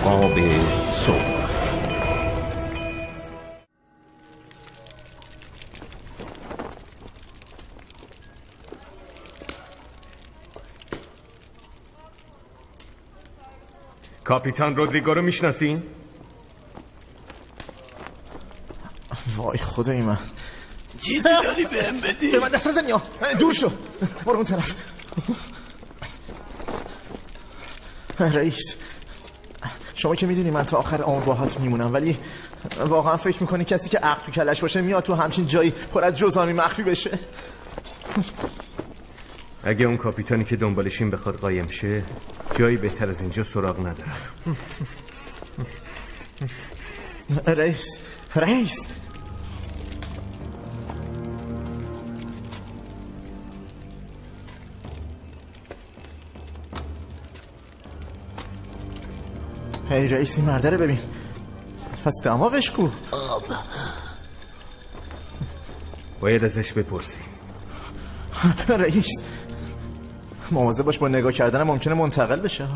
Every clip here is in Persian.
عقاب سرخ. کاپیتان رودریگو رو میشناسین؟ وای خدای من، چیزی داری بهم بدی؟ به من دست نزن یا دور شو، برو اون طرف. رئیس، شما که میدونی من تا آخر عمر باهات میمونم، ولی واقعا فکر میکنی کسی که عقل تو کلش باشه میاد تو همچین جایی پر از جزامی مخفی بشه؟ اگه اون کاپیتانی که دنبالشین بخواد قایم شه، جایی بهتر از اینجا سراغ ندارم. رئیس هی رئیس، این مرده رو ببین، پس دماغش کو؟ باید ازش بپرسی. رئیس مواظب باش، با نگاه کردنم ممکنه منتقل بشه.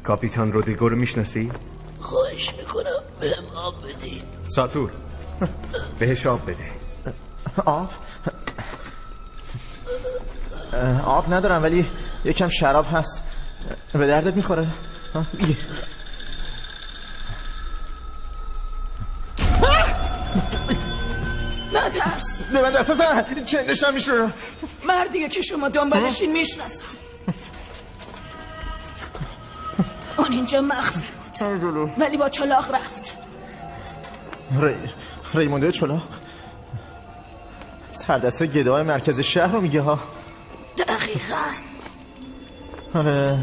کاپیتان رودریگو رو میشناسی؟ خواهش میکنم بهم آب بدی. ساتور، بهش آب بده. آب ندارم، ولی یکم شراب هست، به دردت میخوره. بگیر. نترس، به من دست نزن، چندشم میشه. مردیه که شما دنبالشین میشناسم. اون اینجا مخفی بود ولی با چلاق رفت. ریمونده چلاق سردسته گدای مرکز شهر رو میگه ها؟ دقیقا. آره.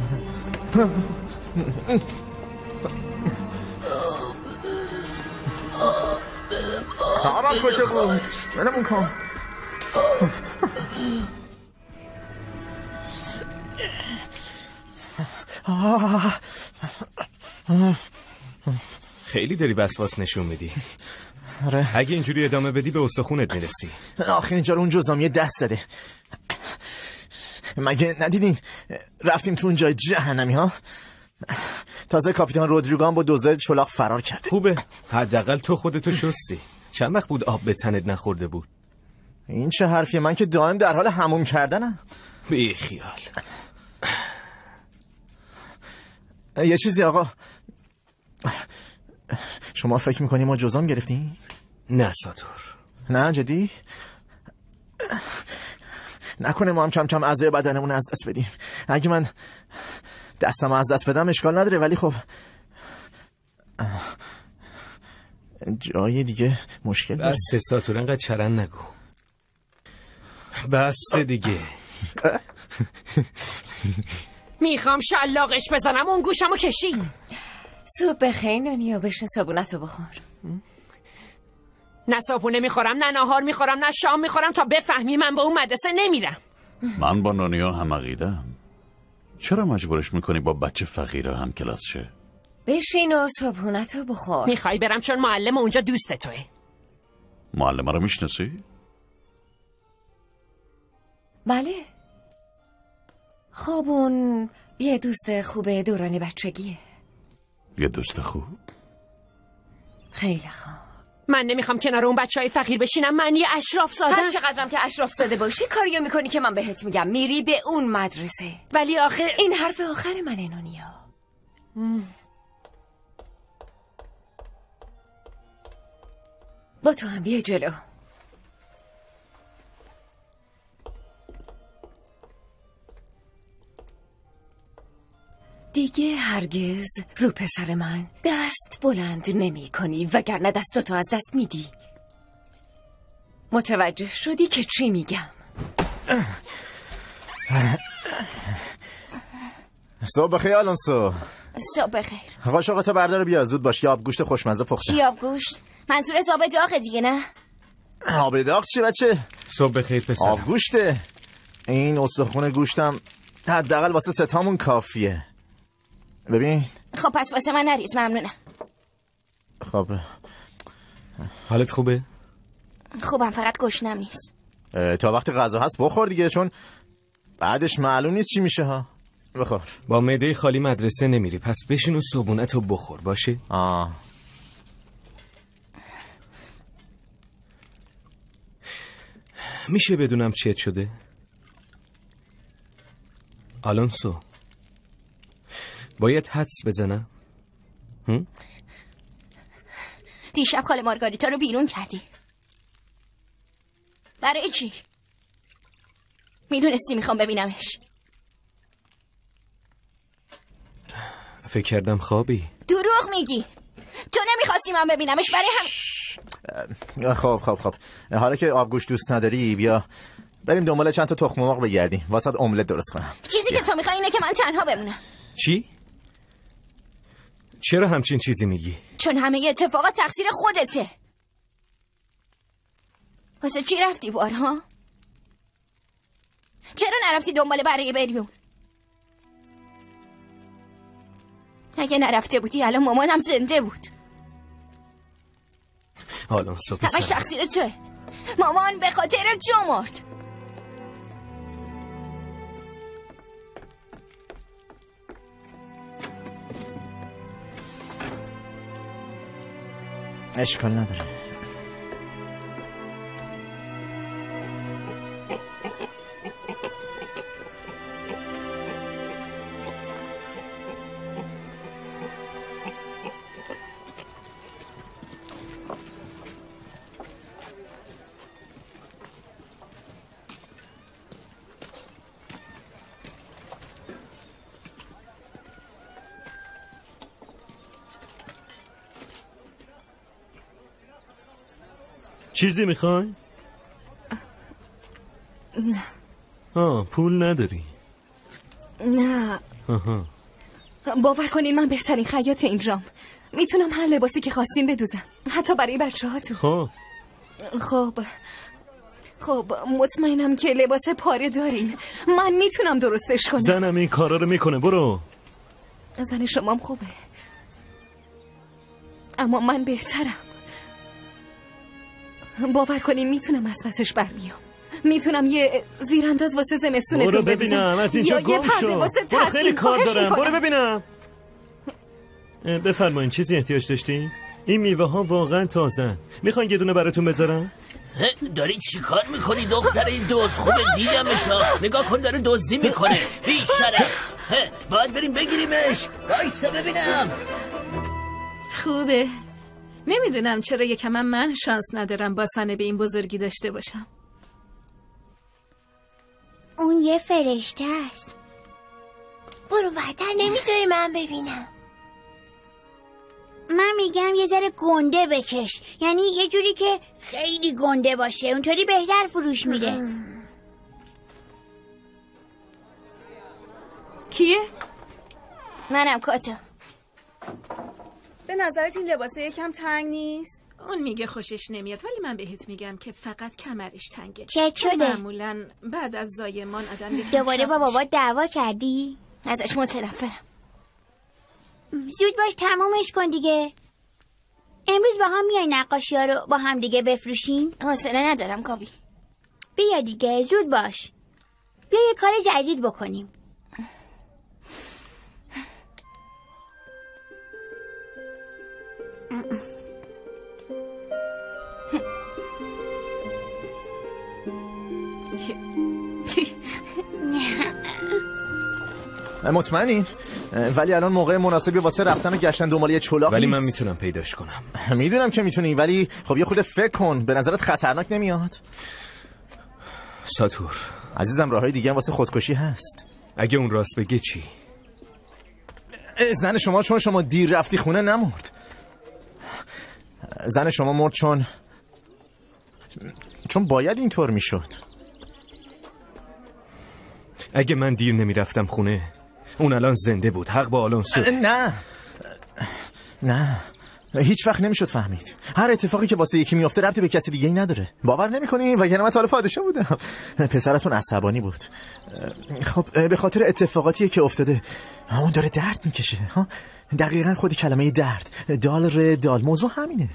آبم کجا بود؟ منمون کن. خیلی داری وسواس نشون میدی. آره. اگه اینجوری ادامه بدی به استخونت میرسی. آخه اینجا رو اون جزامی دست زده. مگه ندیدین رفتیم تو اون جای جهنمی ها؟ تازه کاپیتان رودریگو هم با دوزه چلاق فرار کرده. خوبه، حداقل تو خودتو شستی. چند وقت بود آب به تنت نخورده بود؟ این چه حرفیه؟ من که دائم در حال حموم کردنم. بی خیال. یه چیزی آقا، شما فکر میکنی ما جزام گرفتیم؟ نه ساتور. نه جدی؟ نکنه ما هم کم کم اعضای بدنمون از دست بدیم. اگه من دستم از دست بدم اشکال نداره، ولی خب جای دیگه مشکل داره. بس ساتور، انقدر چرن نگو. بس دیگه. میخوام شلاقش بزنم، اون گوشمو کشید. صبح بخیر نانیو، بشن صابونتو بخور. نه صابونه میخورم، نه ناهار میخورم، نه شام میخورم تا بفهمی من به اون مدرسه نمیرم. من با نانیا هم عقیدم. چرا مجبورش میکنی با بچه فقیره هم کلاس شه؟ بشین و صابونتو بخور. میخوای برم چون معلم اونجا دوست توه. معلمه رو میشناسی؟ بله. خب اون یه دوست خوبه دوران بچگیه. یه دوست خوب؟ خیلی خوب. من نمیخوام کنار اون بچهای فقیر بشینم. من یه اشراف زادم. هر چقدرم که اشراف زاده باشی کاریو میکنی که من بهت میگم میری به اون مدرسه. ولی آخه این حرف آخر منه نانیا. با تو هم بیا جلو. دیگه هرگز رو پسر من دست بلند نمی کنی وگرنه دستاتو از دست میدی. متوجه شدی که چی میگم؟ صبح بخیر آلونسو. صبح بخیر. قاشقاتو بردار بیا، زود باش. یه آبگوشت خوشمزه پخته. چی آبگوشت؟ منظورت آب داغه دیگه نه؟ آب داغ چی بچه؟ صبح بخیر پسرم. آبگوشته. این استخون گوشتم حداقل واسه ستامون کافیه. ببین. خب پس واسه من نریز، ممنونم. خب حالت خوبه؟ خوبم، فقط گشنم نیست. تا وقتی غذا هست بخور دیگه، چون بعدش معلوم نیست چی میشه ها. بخور. با معده خالی مدرسه نمیری، پس بشین و صبحونتو بخور باشه؟ میشه بدونم چیت شده؟ آلونسو باید حدس بزنم؟ دیشب خاله مارگاریتا رو بیرون کردی. برای چی؟ میدونستی میخوام ببینمش. فکر کردم خوابی. دروغ میگی. تو نمیخواستی من ببینمش، برای هم. خب حالا که آبگوش دوست نداری بیا بریم دنبال چند تا تخم مرغ بگردیم واسه املت درست کنم. چیزی که تو میخوای اینه که من تنها بمونم. چی؟ چرا همچین چیزی میگی؟ چون همه اتفاقات تقصیر خودته. واسه چی رفتی بارها؟ چرا نرفتی دنبال برای بریون؟ اگه نرفته بودی الان مامانم زنده بود. آلونسو همش تقصیر توه. مامان به خاطر جو مرد. اشکال نداره. چیزی میخوای؟ نه. پول نداری؟ نه. باور کنین من بهترین خیاط این رام. میتونم هر لباسی که خواستین بدوزم، حتی برای بچه هاتون. خب مطمئنم که لباس پاره دارین. من میتونم درستش کنم. زنم این کارا رو میکنه. برو. زن شمام خوبه، اما من بهترم. باور کنین میتونم از پسش برمیام. میتونم یه زیرانداز واسه زمستونتون بدوزم. برو ببینم از اینجا گم شو. برو خیلی کار دارم. برو ببینم. بفرمایین چیزی احتیاج داشتین؟ این میوه ها واقعا تازن. میخواین یه دونه براتون بذارم؟ داری چی کار میکنی دختر؟ این دوز خوبه دیدمش. نگاه کن داره دزدی میکنه. بی شرف. باید بریم بگیریمش. وایسا ببینم. خوبه. نمیدونم چرا یکم من شانس ندارم با سنه به این بزرگی داشته باشم. اون یه فرشته است. برو بعدر نمیذاری من ببینم. من میگم یه ذره گنده بکش، یعنی یه جوری که خیلی گنده باشه، اونطوری بهتر فروش میره. کیه؟ منم کاتا. به نظرت این لباسه یکم تنگ نیست؟ اون میگه خوشش نمیاد، ولی من بهت میگم که فقط کمرش تنگه. چه شده؟ معمولا بعد از زایمان آدم دوباره با بابا دعوا کردی؟ ازش متنفرم. زود باش تمومش کن دیگه. امروز با هم میای نقاشی ها رو با هم دیگه بفروشین؟ حوصله ندارم کابی. بیا دیگه زود باش. بیا یه کار جدید بکنیم. مطمئنین؟ ولی الان موقع مناسبی واسه رفتن و گشتن دنبال یه چلاق ولی نیست. من میتونم پیداش کنم. میدونم که میتونی، ولی خب یه خود فکر کن. به نظرت خطرناک نمیاد؟ ساتور عزیزم راههای دیگه هم واسه خودکشی هست. اگه اون راست بگه چی؟ زن شما چون شما دیر رفتی خونه نمرد. زن شما مرد چون باید اینطور میشد. اگه من دیر نمیرفتم خونه اون الان زنده بود. حق با آلونسو. نه هیچ وقت نمیشد فهمید. هر اتفاقی که واسه یکی میفته ربطی به کسی دیگه ای نداره. باور نمیکنی؟ وگرنه من تا حالا پادشاه بودم. پسرتون عصبانی بود. خب به خاطر اتفاقاتی که افتاده اون داره درد میکشه. دقیقاً خود کلمه درد، دال موضوع همینه.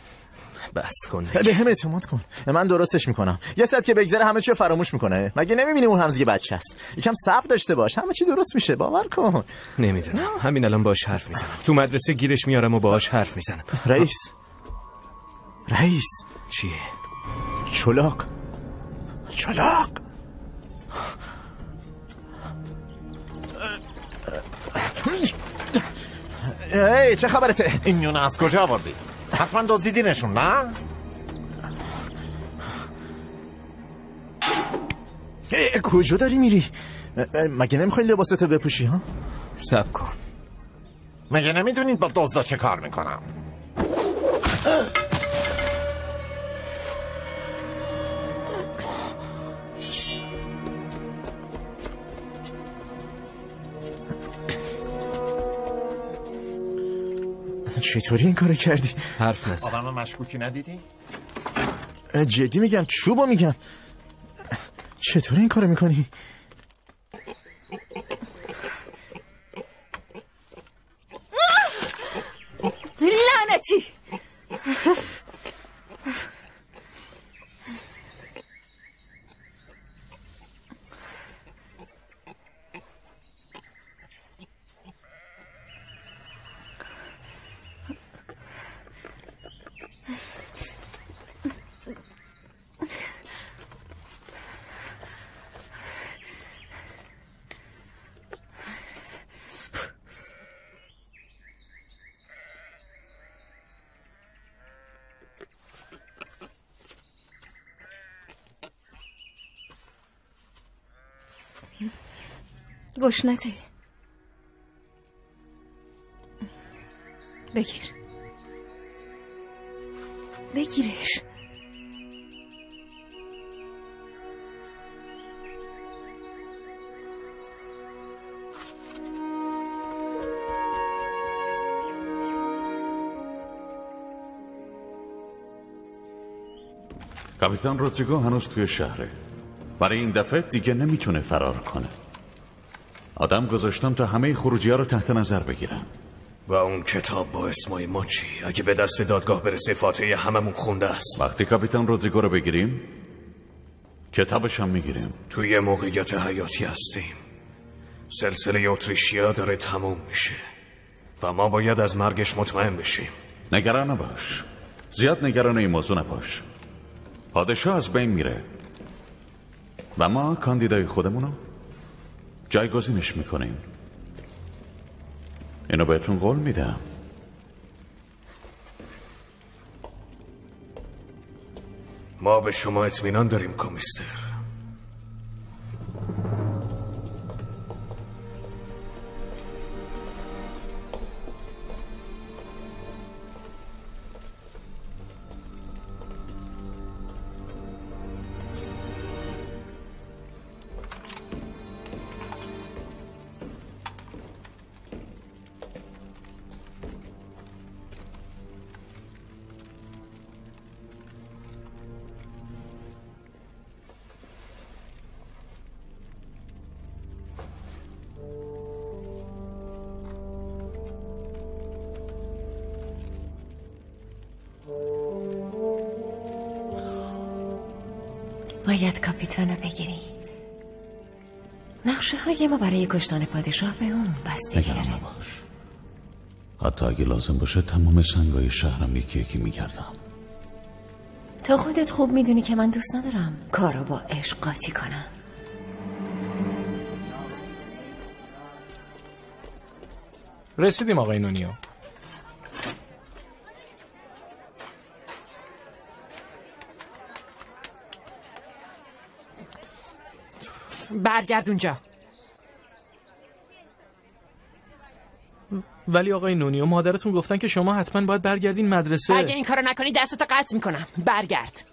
بس کن به هم اعتماد کن، من درستش میکنم. یه ساعت که بگذره همه چی فراموش میکنه. مگه نمیبینی اون همزی بچه است؟ یکم صبر داشته باش، همه چی درست میشه، باور کن. نمیدونم، همین الان باهاش حرف میزنم. تو مدرسه گیرش میارم و باهاش حرف میزنم. رئیس چیه؟ چلاق. ای چه خبرته؟ این یونه از کجا آوردی؟ حتما دزدیدینشون، نه؟ کجا داری میری؟ مگه نمیخوای لباستو بپوشی ها؟ صبر کن. مگه نمیدونید با دزدا چه کار میکنم؟ چطوری این کارو کردی؟ حرف نزن. آدم مشکوکی ندیدی؟ جدی میگم، چوبو میگم. چطوری این کارو میکنی؟ لعنتی. گشنته. بگیرش. کاپیتان رودریگو هنوز توی شهره. برای این دفعه دیگه نمیتونه فرار کنه. آدم گذاشتم تا همه خروجی‌ها رو تحت نظر بگیرن. و اون کتاب با اسمای ما چی؟ اگه به دست دادگاه برسه فاتحه هممون خونده است. وقتی کاپیتان رودریگو رو بگیریم کتابش هم میگیریم. توی موقعیت حیاتی هستیم. سلسله اتریشیا داره تموم میشه و ما باید از مرگش مطمئن بشیم. نگران نباش، زیاد نگران این موضوع نباش. پادشاه از بین میره و ما کاندیدای خودمونو جایگزینش میکنیم. اینو بهتون قول میدم. ما به شما اطمینان داریم کمیسر. باید کاپیتانو بگیری. نقشه های ما برای کشتن پادشاه به اون بستگی داره. نگران نباش، حتی اگه لازم باشه تمام سنگای شهرم یکی یکی میگردم. تو خودت خوب میدونی که من دوست ندارم کارو با عشق قاطی کنم. رسیدیم آقای نونیو. برگرد اونجا. ولی آقای نونیو مادرتون گفتن که شما حتما باید برگردین مدرسه. اگه این کارو نکنی دستتو قطع میکنم. برگرد.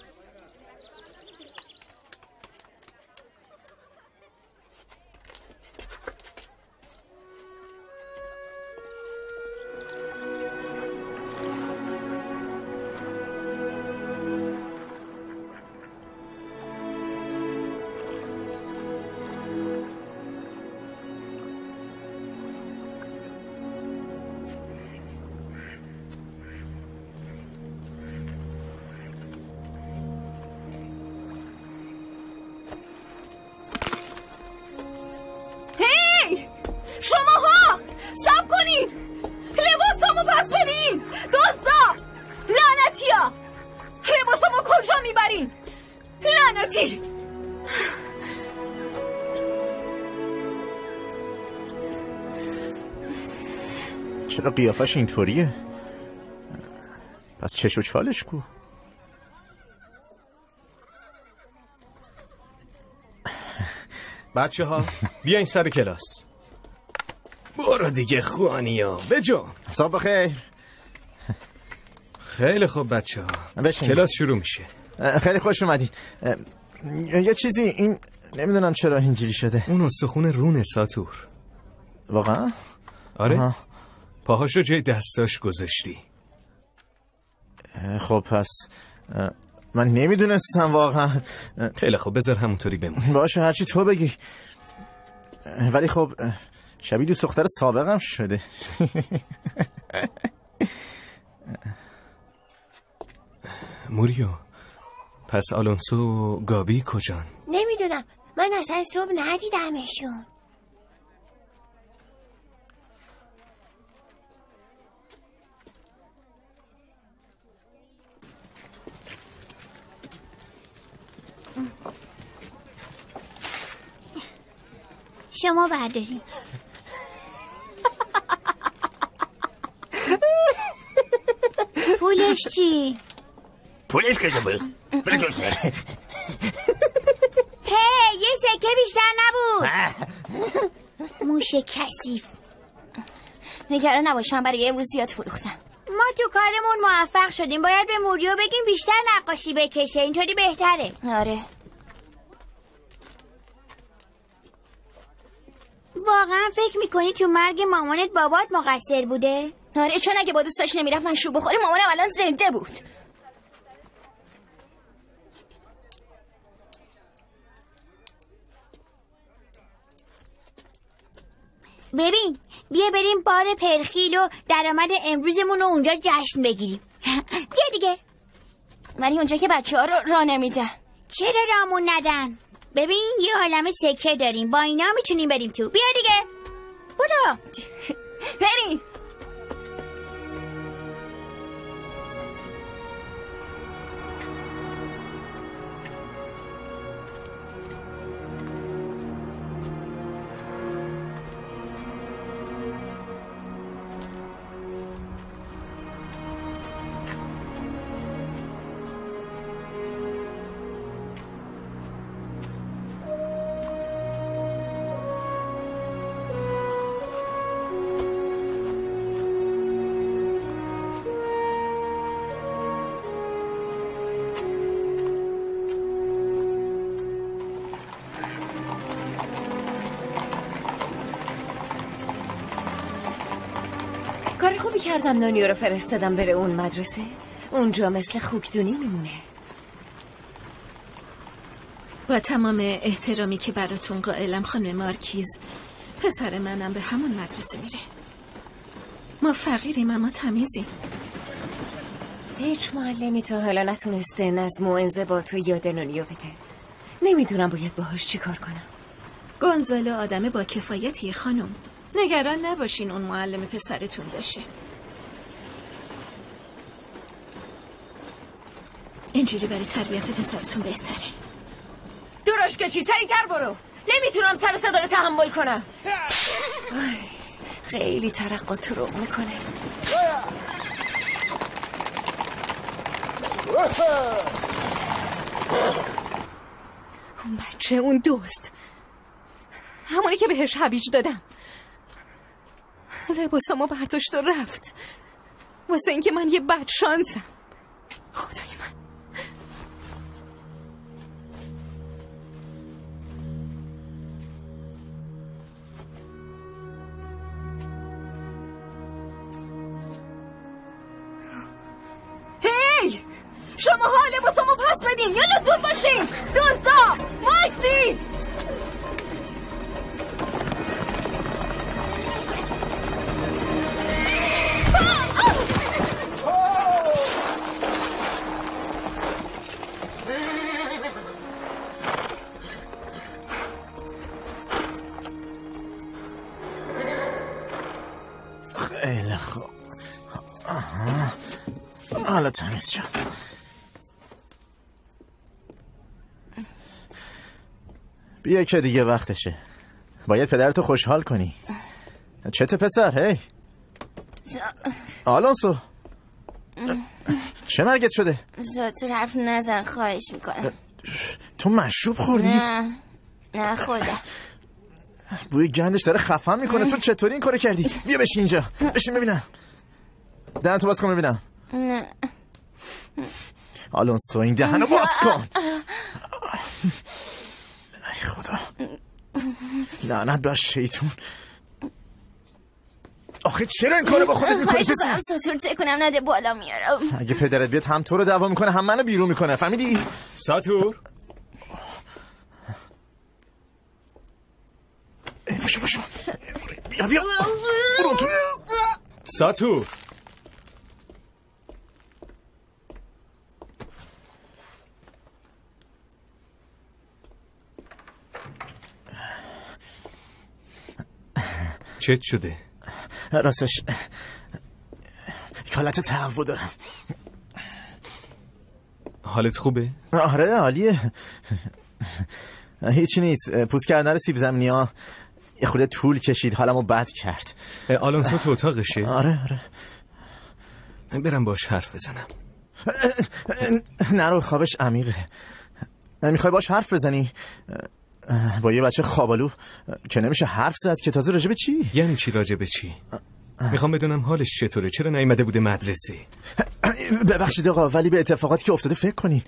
چرا قیافش اینطوریه؟ پس چش و چالش کو؟ بچه ها بیاین سر کلاس. برو دیگه خوانیا بجو. صبح بخیر. خیلی خوب بچه ها کلاس شروع میشه. خیلی خوش اومدید. یه چیزی این نمیدونم چرا اینجوری شده. اون استخون رونه ساتور. واقعا؟ آره پاهاشو جای دستاش گذاشتی. خب پس من نمیدونستم واقعا. خیلی خوب بذار همونطوری بمون. باشه هرچی تو بگی. ولی خب شبیه دوست دختر سابقم شده. موریو پس آلونسو و گابی کجان؟ نمیدونم من اصلا صبح ندیدمشون. شما بردارین. پولش چی؟ پولش کجا بود؟ یه سکه بیشتر نبود. موش کثیف. نگران نباش من برای امروز زیاد فروختم. ما تو کارمون موفق شدیم. باید به موریو بگیم بیشتر نقاشی بکشه. اینطوری بهتره. آره واقعا فکر میکنی تو مرگ مامانت بابات مقصر بوده؟ آره چون اگه با دوستاش نمیرفت مشروب بخوره مامانم الان زنده بود. ببین بیا بریم بار پرخیل و درآمد امروزمون رو اونجا جشن بگیریم. بیا دیگه. ولی اونجا که بچه ها رو راه نمیدن. چرا رامون ندن؟ ببین یه عالمه سکه داریم با اینا میتونیم بریم تو. بیا دیگه برو بریم. کار خوبی کردم نانیو رو فرستادم بره اون مدرسه. اونجا مثل خوکدونی میمونه. با تمام احترامی که براتون قائلم خانم مارکیز، پسر منم به همون مدرسه میره. ما فقیریم اما تمیزیم. هیچ معلمی تا حالا نتونسته نظم و انضباط و یاد نانیو بده. نمیدونم باید باهاش چی کار کنم. گونزالو آدم با کفایتیه خانم. نگران نباشین اون معلم پسرتون بشه. اینجوری برای تربیت پسرتون بهتره. دروش کشی سریعتر برو. نمیتونم سر صدا رو تحمل کنم. خیلی ترقه طرق میکنه. اون بچه اون دوست همونی که بهش هویج دادم لباسامو برداشت و رفت واسه اینکه من یه بد شانسم. خدای من. هی شما ها لباسامو پس بدین یا زود باشین. دوستا وایسین. خیلی خوب. حالا تمیز شد. بیا که دیگه وقتشه. باید پدرتو خوشحال کنی. چته پسر؟ هی آلونسو چه مرگت شده؟ زودتر حرف نزن خواهش میکنم. تو مشروب خوردی؟ نه خدا. بوی گندش داره خفن میکنه. تو چطوری این کارو کردی؟ بیا بشین اینجا. بشین ببینم. دهنتو باز کن ببینم. نه آلونسو این دهنو باز کن. ای خدا لعنت بر شیطون. آخه چرا این کارو با خودت میکنی؟ خواهش میکنم ساتور تکونم نده بالا میارم. اگه پدرت بیاد هم تو رو دعوا میکنه هم منو بیرون میکنه. فهمیدی؟ ساتور باشو بیا برو تو. ساتور چت شده؟ راستش حالت تهوع دارم. حالت خوبه؟ آره عالیه. هیچی نیست. پوست کردن سیب زمینی ها یه خورده طول کشید حالمو بد کرد. آلونسو تو اتاقشه؟ آره برم باش حرف بزنم. نرو خوابش عمیقه. میخوای باش حرف بزنی؟ با یه بچه خوابالو که نمیشه حرف زد که تازه راجب چی؟ یعنی چی راجب چی؟ میخوام بدونم حالش چطوره. چرا نیومده بوده مدرسه؟ ببخشید آقا ولی به اتفاقاتی که افتاده فکر کنین.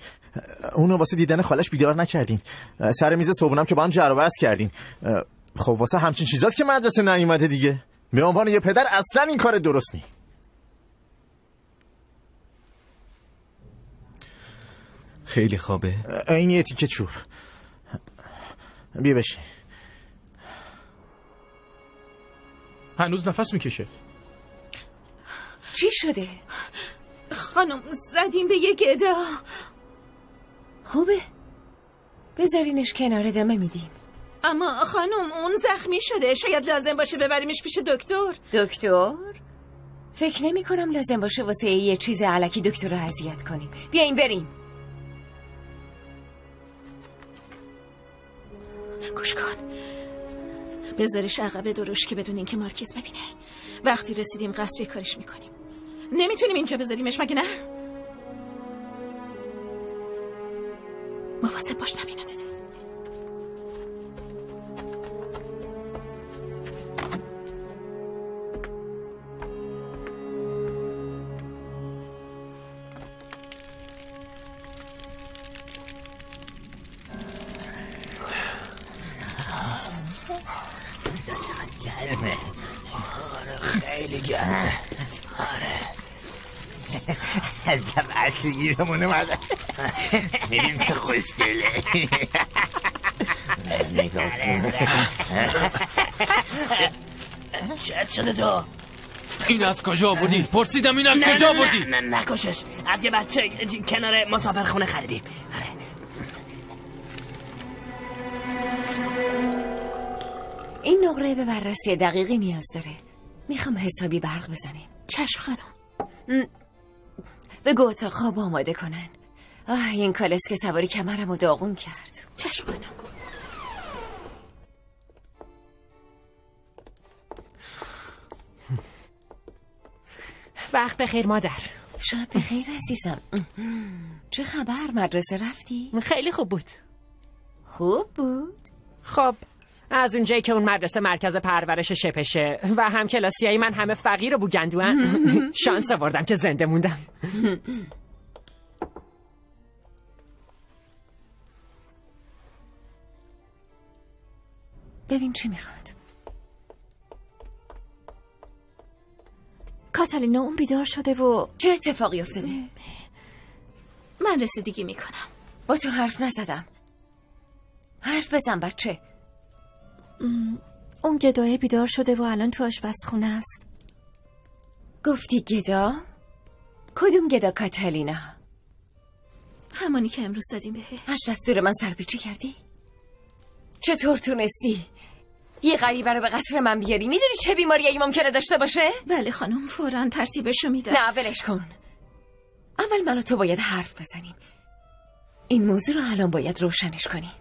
اونو واسه دیدن خالش بیدار نکردین. سر میز صبحونم که با هم جر و بحث کردین. خب واسه همچین چیزات که مدرسه نیومده دیگه. به عنوان یه پدر اصلا این کار درست نی. خیلی خوابه. این یه تیکه چوب. بیا بشین. هنوز نفس میکشه. چی شده؟ خانم زدیم به یه گدا. خوبه بذارینش کنار ادامه میدیم. اما خانم اون زخمی شده. شاید لازم باشه ببریمش پیش دکتر. دکتر؟ فکر نمی کنم لازم باشه واسه یه چیز علکی دکتر رو اذیت کنیم. بیاین بریم. گوش کن. بذارش عقب درشکی بدون اینکه مارکیز ببینه. وقتی رسیدیم قصری کارش میکنیم. نمیتونیم اینجا بذاریمش مگه نه؟ مواظب باش نبیندت. خیلی گرمه. آره عجب اصلی گیرمون اومده. میریم چه خوشگله. نگاه کن. چت شده تو؟ این از کجا آوردی؟ پرسیدم این از کجا آوردی؟ نه نکشش. از یه بچه کنار مسافرخونه خریدیم. آره این نقره به بررسی دقیقی نیاز داره. میخوام حسابی برق بزنیم. چشم خانم. بگو اتاق خواب آماده کنن. این کالس که سواری کمرمو داغون کرد. چشم خانم. وقت بخیر مادر. شب بخیر عزیزم. چه خبر؟ مدرسه رفتی؟ خیلی خوب بود. خوب بود؟ خب از اونجایی که اون مدرسه مرکز پرورش شپشه و هم کلاسیای من همه فقیر و بوگندوان شانس آوردم که زنده موندم. ببین چی میخواد. کاتالینا اون بیدار شده و چه اتفاقی افتاده؟ من رسیدگی میکنم. با تو حرف نزدم. حرف بزن بچه. اون گدایه بیدار شده و الان تو آشپزخونه است. گفتی گدا؟ کدوم گدا کاتالینا؟ همانی که امروز زدیم بهش. از دستور من سرپیچی کردی؟ چطور تونستی یه غریبه رو به قصر من بیاری؟ میدونی چه بیماریایی ممکنه داشته باشه؟ بله خانم فوراً ترتیبشو میدم. نه ولش کن. اول من و تو باید حرف بزنیم. این موضوع رو الان باید روشنش کنیم.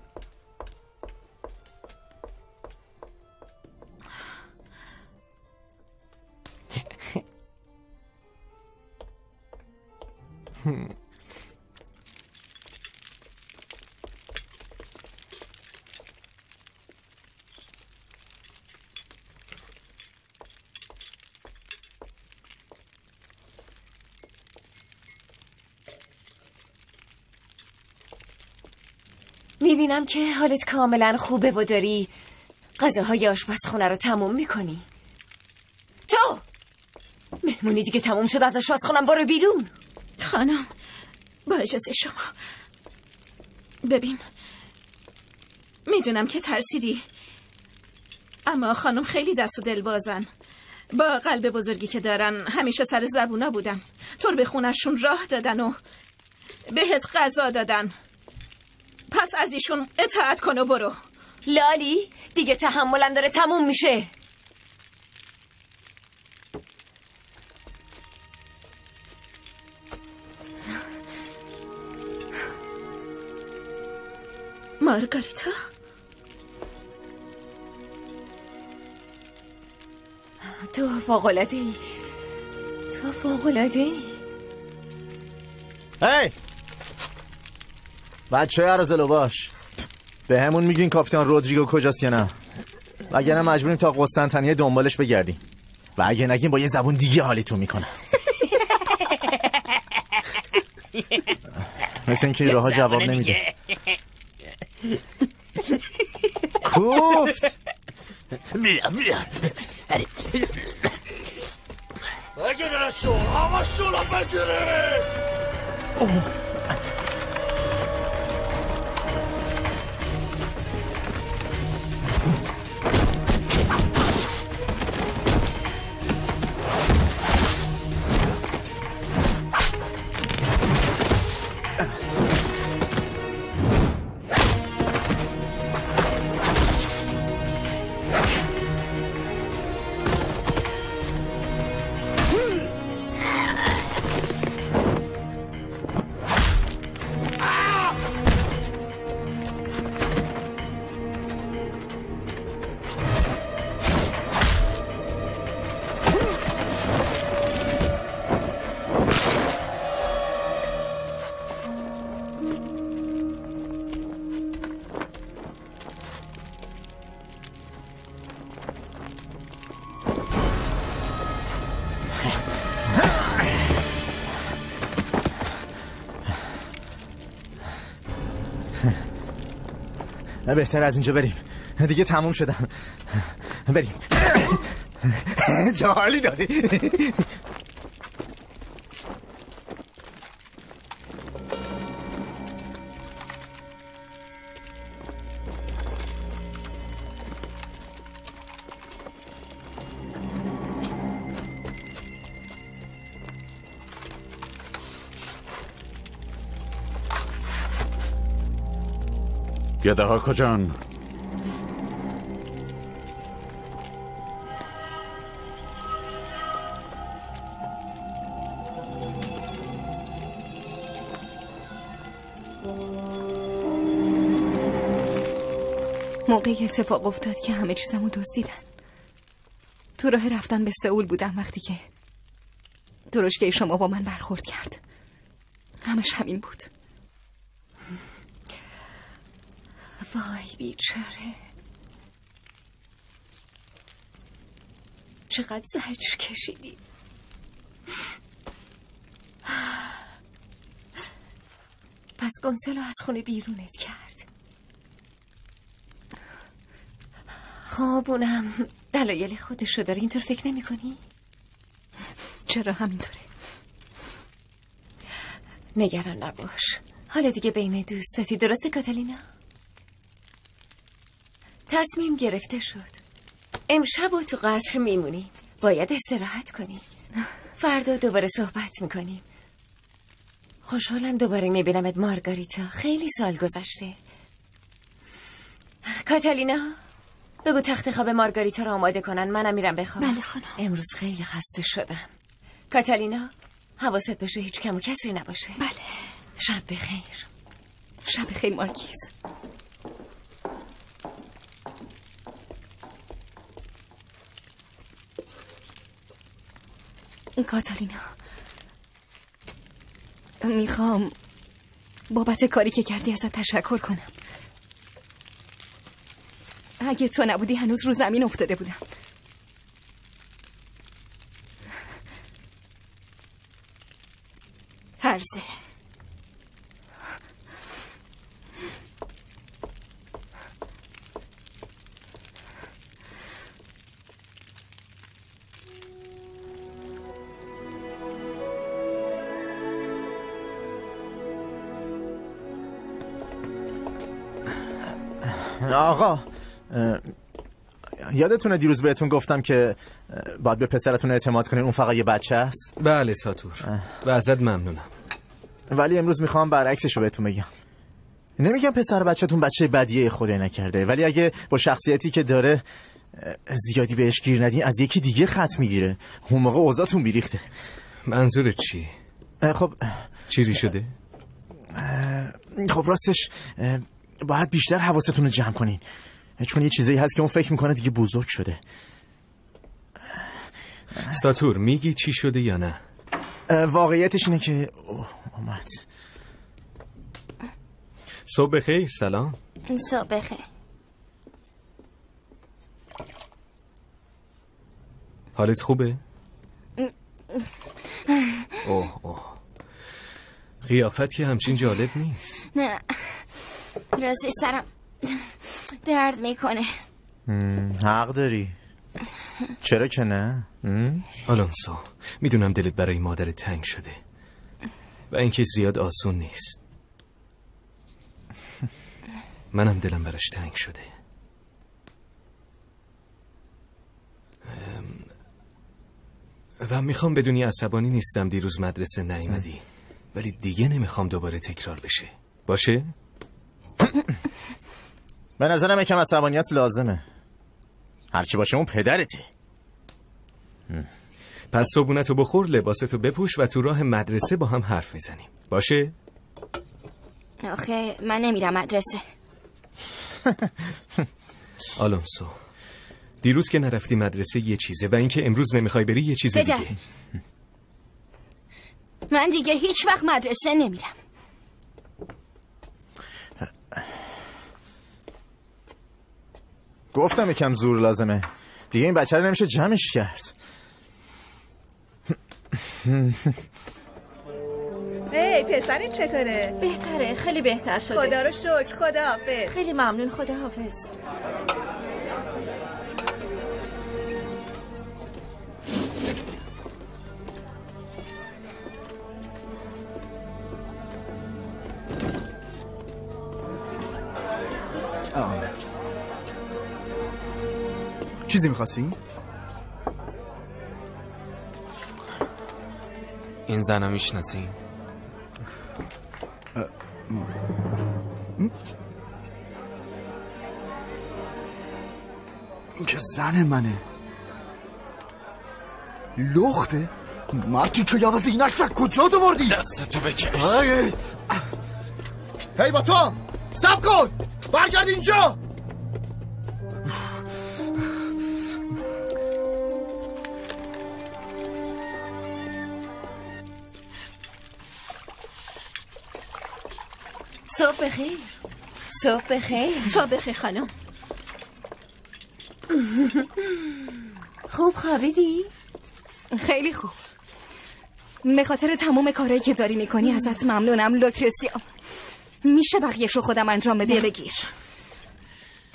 میبینم که حالت کاملا خوبه و داری غذاهای آشپزخونه رو تموم میکنی. تو مهمونی دیگه تموم شد، از آشپزخونم برو بیرون. خانم با اجازه شما. ببین میدونم که ترسیدی، اما خانم خیلی دست و دل بازن، با قلب بزرگی که دارن همیشه سر زبونا بودن. تو به خونشون راه دادن و بهت غذا دادن، پس از ایشون اطاعت کن و برو. لالی دیگه تحملم داره تموم میشه. مارگاریتا تو فوق‌العاده‌ای، تو فوق‌العاده‌ای. هی بچه ارزلو باش، به همون میگین کاپیتان رودریگو کجاست یا نه؟ اگه نه مجبوریم تا قسطنطنیه دنبالش بگردیم و اگه نگیم با یه زبون دیگه حالیتون میکنه. مثل اینکه ایراها جواب نمیده. کوفت بگیرشون، همشون رو بگیرید. بهتر از اینجا بریم، دیگه تموم شدم. بریم. جالی داری. گده ها کجان؟ موقعی اتفاق افتاد که همه چیزمو دزدیدن. تو راه رفتن به سئول بودم وقتی که درشکه شما با من برخورد کرد. همش همین بود. وای بیچاره، چقدر زجر کشیدی. پس گونسالو از خونه بیرونت کرد. خب اونم دلایل خودشو داره، اینطور فکر نمی کنی؟ چرا همینطوره؟ نگران نباش، حالا دیگه بین دوستاتی، درسته کاتالینا؟ تصمیم گرفته شد. امشب و تو قصر میمونی، باید استراحت کنی. فردا دوباره صحبت میکنیم. خوشحالم دوباره میبینمت مارگاریتا، خیلی سال گذشته. کاتالینا بگو تخت خواب مارگاریتا رو آماده کنن، منم میرم بخوابم. بله خانم. امروز خیلی خسته شدم. کاتالینا حواست باشه هیچ کم و کسری نباشه. بله. شب بخیر. شب بخیر مارکیز. کاتالینا میخوام بابت کاری که کردی ازت تشکر کنم. اگه تو نبودی هنوز رو زمین افتاده بودم. هرزه آقا یادتونه دیروز بهتون گفتم که باید به پسرتون اعتماد کنین، اون فقط یه بچه است؟ بله ساتور و ازت ممنونم، ولی امروز میخوام برعکسشو بهتون بگم. نمیگم پسر بچه‌تون بچه بدیه خدای نکرده، ولی اگه با شخصیتی که داره زیادی بهش گیر ندین از یکی دیگه خط میگیره، اون موقع اوضاعتون بیریخته. منظورت چی؟ خب چیزی شده؟ خب راستش باید بیشتر حواستون رو جمع کنین، چون یه چیزایی هست که اون فکر میکنه دیگه بزرگ شده. ساتور میگی چی شده یا نه؟ واقعیتش اینه که اومد. صبح بخیر. سلام. صبح بخیر. حالت خوبه؟ اوه قیافت که همچین جالب نیست. نه راستی سرم درد میکنه. حق داری. چرا که نه؟ آلونسو میدونم دلت برای مادرت تنگ شده و اینکه زیاد آسون نیست. منم دلم براش تنگ شده. و میخوام بدونی عصبانی نیستم دیروز مدرسه نیومدی، ولی دیگه نمیخوام دوباره تکرار بشه. باشه؟ به نظرم یکم عصبانیت لازمه. هرچی باشه اون پدرته. پس صبونتو بخور، لباستو بپوش و تو راه مدرسه با هم حرف میزنیم. باشه؟ آخه من نمیرم مدرسه. آلونسو دیروز که نرفتی مدرسه یه چیزه و اینکه امروز نمیخوای بری یه چیز دیگه. من دیگه هیچ وقت مدرسه نمیرم. گفتم یکم زور لازمه دیگه، این بچه رو نمیشه جمعش کرد. هی پسرین چطوره؟ بهتره، خیلی بهتر شده. خدا رو شکر. خدا حافظ. خیلی ممنون. خدا حافظ. چیزی میخواستی؟ این زنو میشناسی؟ این که زن منه. لخته؟ مرتی که یاوز این عکس کجا دووردی؟ دستتو بکش. هی با تو سب کن، برگرد اینجا. صبح بخیر. صبح بخیر. صبح بخیر خانم. خوب خوابیدی؟ خیلی خوب. به خاطر تمام کارهایی که داری میکنی ازت ممنونم لوکرسیا. میشه بقیه‌شو خودم انجام بدم؟ بگیر.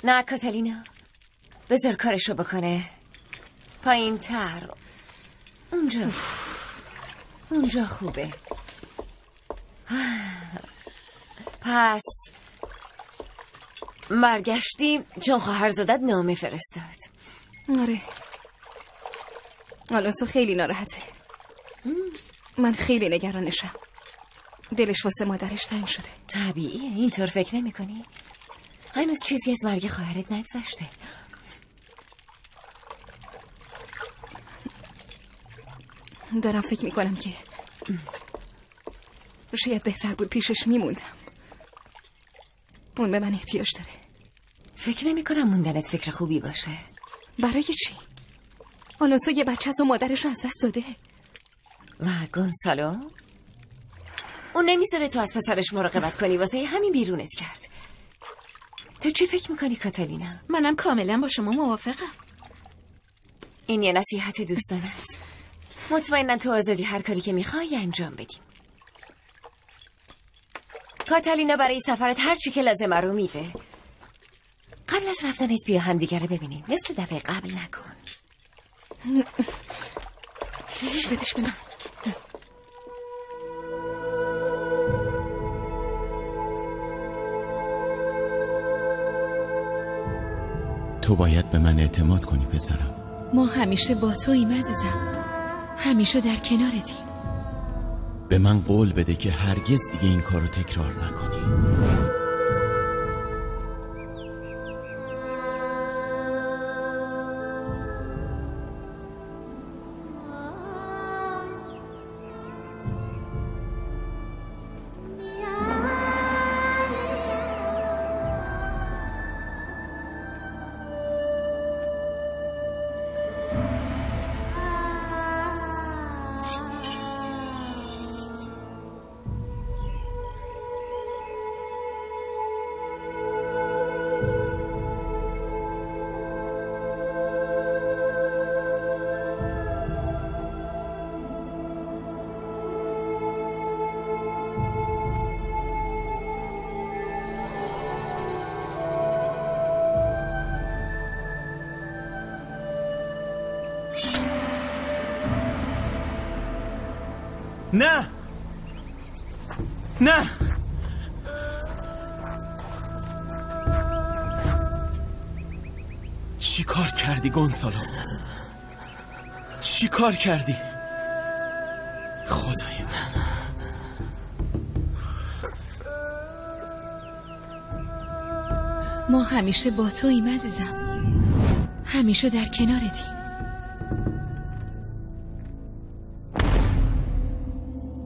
نه کاتالینا، بذار کارشو بکنه. پایین تر. اونجا خوبه. پس برگشتیم چون خواهرزادت نامه فرستاد. آره. آلونسو خیلی ناراحته. من خیلی نگرانشم. دلش واسه مادرش تنگ شده. طبیعیه. اینطور فکر نمی کنی؟ هنوز چیزی از مرگ خواهرت نگذشته. دارم فکر میکنم که شاید بهتر بود پیشش میموندم. اون به من احتیاج داره. فکر نمی کنم موندنت فکر خوبی باشه. برای چی؟ آلونسو یه بچه از و مادرش رو از دست داده. و گونسالو؟ اون نمیذاره تو از پسرش مراقبت کنی، واسه همین بیرونت کرد. تو چی فکر میکنی کاتالینا؟ منم کاملا با شما موافقم. این یه نصیحت دوستانه است. مطمئنا تو آزادی هر کاری که میخوای انجام بدیم. کاتالینا برای سفرت هر چی که لازمه رو میده. قبل از رفتنت بیا همدیگه رو ببینیم، مثل دفعه قبل نکن. بدش به من. تو باید به من اعتماد کنی پسرم. ما همیشه با توییم عزیزم، همیشه در کنارتیم. به من قول بده که هرگز دیگه این کارو تکرار نکنی. نه نه چی کار کردی گونسالو؟ چی کار کردی؟ خدای من. ما همیشه با توییم عزیزم، همیشه در کنارتیم.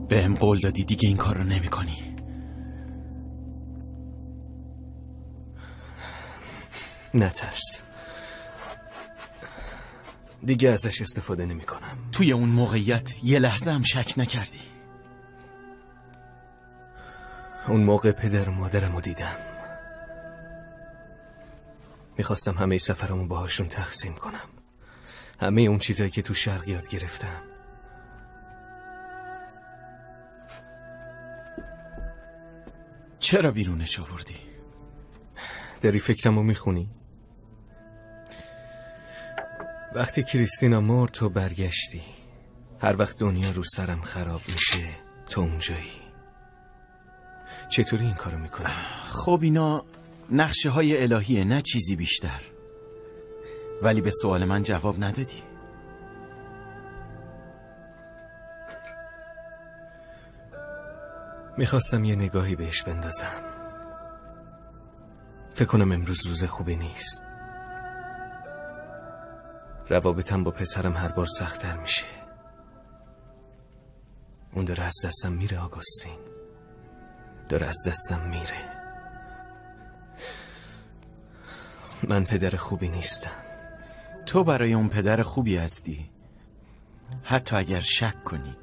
بهم قول دادی دیگه این کار رو نمی کنی. نترس، دیگه ازش استفاده نمی کنم. توی اون موقعیت یه لحظه هم شک نکردی؟ اون موقع پدر و مادرم رو دیدم، میخواستم همه سفرمو باهاشون تقسیم کنم، همه اون چیزایی که تو شرق یاد گرفتم. چرا بیرونش آوردی؟ داری فکرمو میخونی؟ وقتی کریستینا مرد تو برگشتی. هر وقت دنیا رو سرم خراب میشه تو اونجایی. چطوری این کارو میکنی؟ خب اینا نقشه های الهیه، نه چیزی بیشتر. ولی به سوال من جواب ندادی. میخواستم یه نگاهی بهش بندازم. فکر کنم امروز روز خوبی نیست. روابطم با پسرم هر بار سخت‌تر میشه. اون داره از دستم میره آگوستین، داره از دستم میره. من پدر خوبی نیستم. تو برای اون پدر خوبی هستی، حتی اگر شک کنی.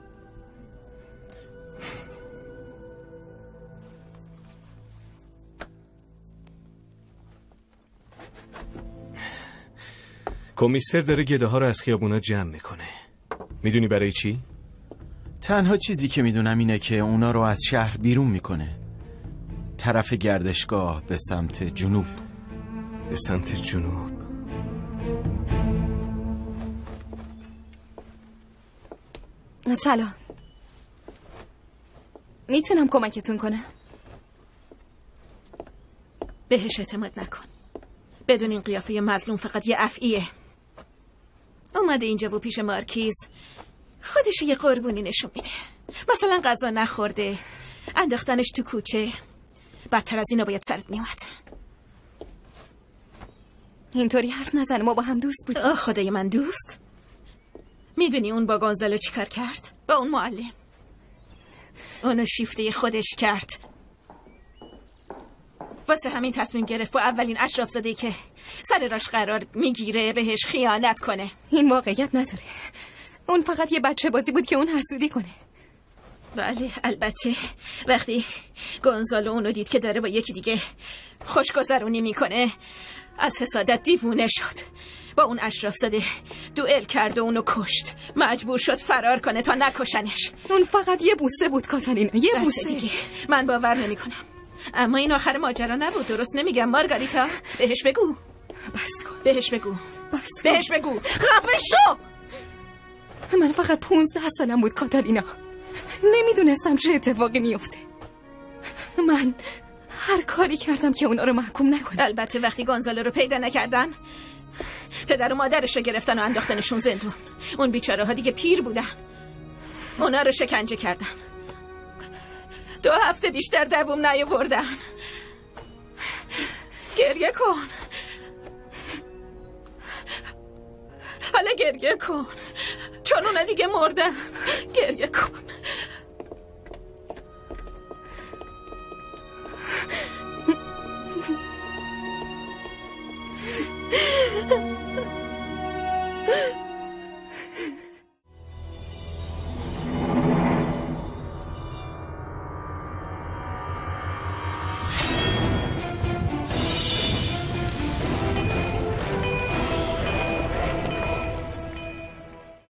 کمیسر داره گده ها رو از خیابونا جمع میکنه. میدونی برای چی؟ تنها چیزی که میدونم اینه که اونا رو از شهر بیرون میکنه، طرف گردشگاه، به سمت جنوب. به سمت جنوب. سلام، میتونم کمکتون کنم؟ بهش اعتماد نکن. بدون این قیافه مظلوم فقط یه افعیه. اومده اینجا و پیش مارکیز خودش یه قربونی نشون میده. مثلا غذا نخورده، انداختنش تو کوچه. بدتر از اینو باید سرت میومد. اینطوری حرف نزن، ما با هم دوست بودیم. آه خدای من، دوست؟ میدونی اون با گونزالو چی کار کرد؟ با اون معلم اونو شیفته خودش کرد. واسه همین تصمیم گرفت با اولین اشراف زاده‌ای که سر راش قرار میگیره بهش خیانت کنه. این واقعیت نداره. اون فقط یه بچه بازی بود که اون حسودی کنه. بله البته وقتی گونزالو اونو دید که داره با یکی دیگه خوشگذرونی میکنه از حسادت دیوونه شد. با اون اشراف زده دوئل کرد و اونو کشت. مجبور شد فرار کنه تا نکشنش. اون فقط یه بوسه بود کاتالینا، یه بوسه دیگه. من باور نمیکنم. اما این آخر ماجرا نبود. درست نمیگم مارگاریتا؟ بهش بگو. بس کن. بهش بگو. بس کن. بهش بگو. خفه شو. من فقط 15 سالم بود کاتالینا. نمیدونستم چه اتفاقی میفته. من هر کاری کردم که اونا رو محکوم نکنم. البته وقتی گونزالو رو پیدا نکردن پدر و مادرش رو گرفتن و انداختنشون زندون. اون بیچاره ها دیگه پیر بودن. اونا رو شکنجه کردن. 2 هفته بیشتر دووم نیاوردن. گریه کن. حالا گریه کن چون اونا دیگه مردن. گریه کن.